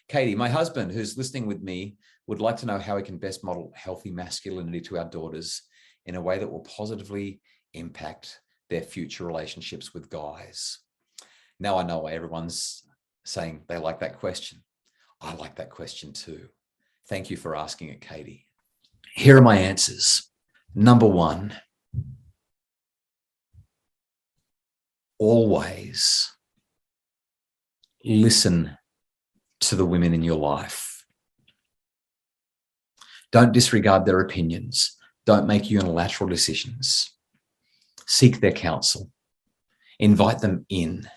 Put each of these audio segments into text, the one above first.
Katie, my husband, who's listening with me, would like to know how we can best model healthy masculinity to our daughters in a way that will positively impact their future relationships with guys. Now I know why everyone's saying they like that question. I like that question too. Thank you for asking it, Katie. Here are my answers. Number one, always listen to the women in your life. Don't disregard their opinions. Don't make unilateral decisions. Seek their counsel. Invite them in.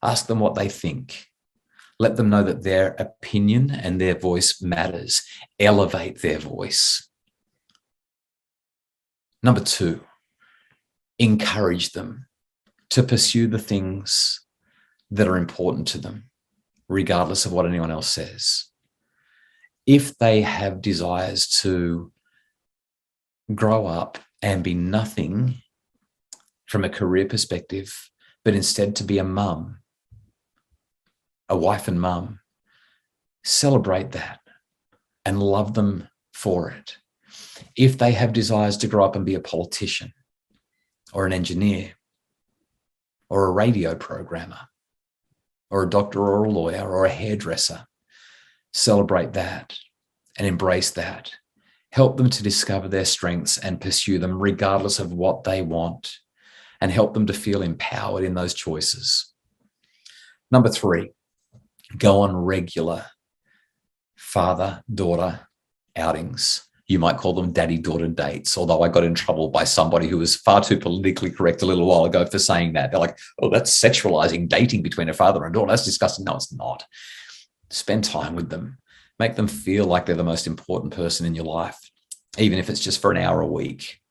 Ask them what they think. Let them know that their opinion and their voice matters. Elevate their voice. Number two, encourage them to pursue the things that are important to them, regardless of what anyone else says. If they have desires to grow up and be nothing from a career perspective, but instead to be a mum, a wife and mum, celebrate that and love them for it. If they have desires to grow up and be a politician or an engineer or a radio programmer or a doctor or a lawyer or a hairdresser, celebrate that and embrace that. Help them to discover their strengths and pursue them regardless of what they want, and help them to feel empowered in those choices. Number three, go on regular father-daughter outings. You might call them daddy-daughter dates, although I got in trouble by somebody who was far too politically correct a little while ago for saying that. They're like, oh, that's sexualizing dating between a father and daughter. That's disgusting. No, it's not. Spend time with them. Make them feel like they're the most important person in your life, even if it's just for an hour a week.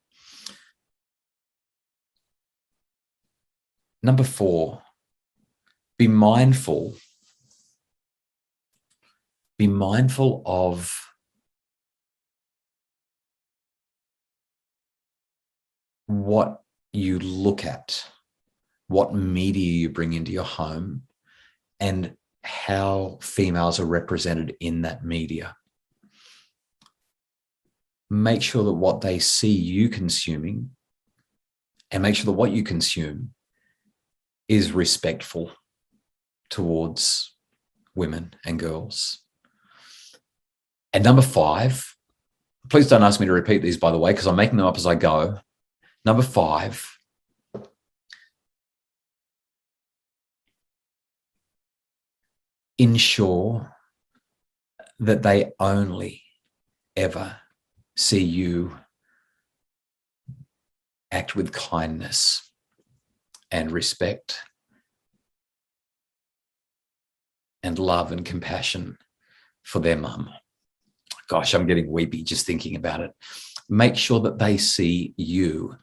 Number four, be mindful. Be mindful of what you look at, what media you bring into your home, and how females are represented in that media. Make sure that what they see you consuming, and make sure that what you consume is respectful towards women and girls. And number five, please don't ask me to repeat these, by the way, because I'm making them up as I go. Number five, ensure that they only ever see you act with kindness and respect and love and compassion for their mum. Gosh, I'm getting weepy just thinking about it. Make sure that they see you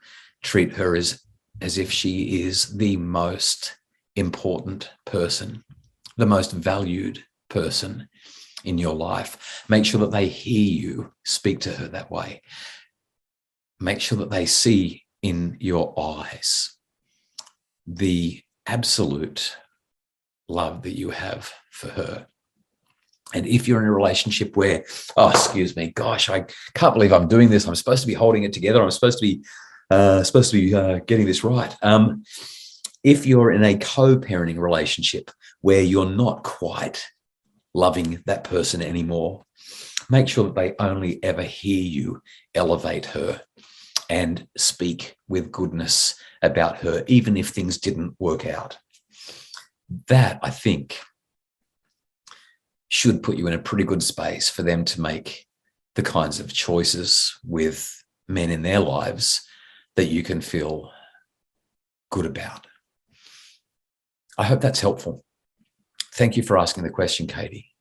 treat her as if she is the most important person, the most valued person in your life. Make sure that they hear you speak to her that way. Make sure that they see in your eyes the absolute love that you have for her. And if you're in a relationship where, oh, excuse me, gosh, I can't believe I'm doing this. I'm supposed to be holding it together. I'm supposed to be getting this right. If you're in a co-parenting relationship where you're not quite loving that person anymore, make sure that they only ever hear you elevate her and speak with goodness about her, even if things didn't work out. That, I think, should put you in a pretty good space for them to make the kinds of choices with men in their lives that you can feel good about. I hope that's helpful. Thank you for asking the question, Katie.